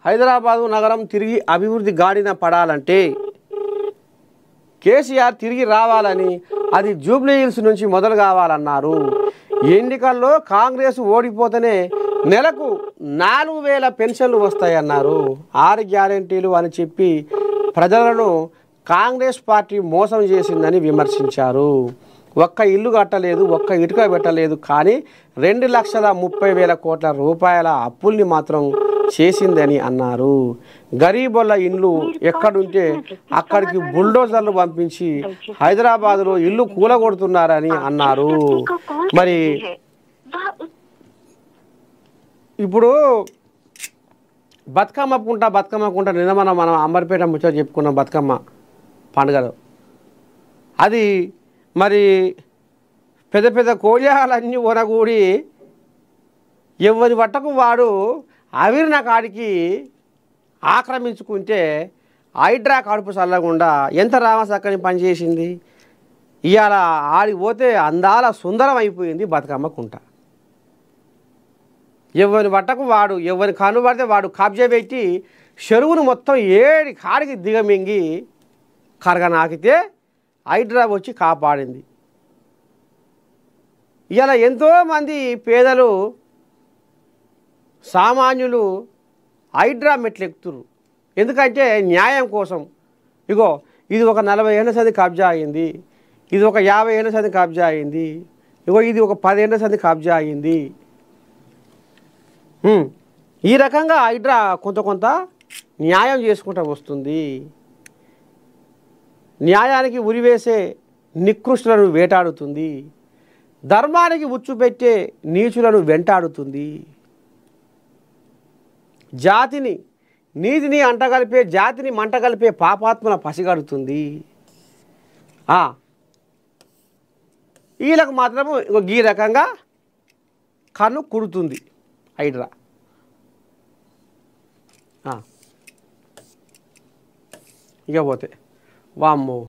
హైదరాబాదు నగరం తిరిగి అభివృద్ధి గాడిన పడాలంటే కేసీఆర్ తిరిగి రావాలని, అది జూబ్లీ హిల్స్ నుంచి మొదలు కావాలన్నారు. ఎన్నికల్లో కాంగ్రెస్ ఓడిపోతేనే నెలకు 4000 పెన్షన్లు వస్తాయన్నారు. 6 గ్యారెంటీలు అని చెప్పి ప్రజలను కాంగ్రెస్ పార్టీ మోసం చేసిందని విమర్శించారు. ఒక్క ఇల్లు కట్టలేదు, ఒక్క ఇటుక పెట్టలేదు, కానీ 2,30,000 కోట్ల రూపాయల అప్పుల్ని మాత్రం చేసిందని అన్నారు. గరీబుల ఇండ్లు ఎక్కడుంటే అక్కడికి బుల్డోజర్లు పంపించి హైదరాబాదులో ఇల్లు కూలగొడుతున్నారని అన్నారు. మరి ఇప్పుడు బతుకమ్మ కుంట నిన్న మనం అంబర్పేట ముచ్చట చెప్పుకున్నాం. బతుకమ్మ పండుగలో అది మరి పెద్ద పెద్ద కోడియాలన్నీ ఒనగూడి ఎవరి వట్టకు వాడు అవిరిన కాడికి ఆక్రమించుకుంటే హైడ్రా కడుపు చల్లకుండా ఎంత రామసక్కని పనిచేసింది. ఇవాళ ఆడికి పోతే అందాల సుందరం అయిపోయింది బతుకమ్మ కుంట. ఎవరి వట్టకు వాడు, ఎవరి కనుబడితే వాడు కబ్జా పెట్టి చెరువును మొత్తం ఏడి కాడికి దిగమింగి కరగనాకితే హైడ్రా వచ్చి కాపాడింది. ఇలా ఎంతోమంది పేదలు సామాన్యులు హైడ్రా మెట్లెక్కుతురు. ఎందుకంటే న్యాయం కోసం. ఇగో ఇది ఒక 40 ఏళ్ళ సంది కబ్జా అయింది, ఇది ఒక 50 ఏళ్ళ సంది కబ్జా అయింది, ఇగో ఇది ఒక 10 ఏళ్ళ సంది కబ్జా అయింది. ఈ రకంగా హైడ్రా కొంత న్యాయం చేసుకుంటూ వస్తుంది. న్యాయానికి ఉరివేసే నికృష్టులను వేటాడుతుంది, ధర్మానికి ఉచ్చు పెట్టే నీచులను వెంటాడుతుంది, జాతిని నీతిని అంటగలిపే జాతిని మంటగలిపే పాపాత్మల పసిగడుతుంది. వీళ్ళకు మాత్రము ఈ రకంగా కన్ను కుడుతుంది హైడ్రా. ఇక పోతే వామ్మో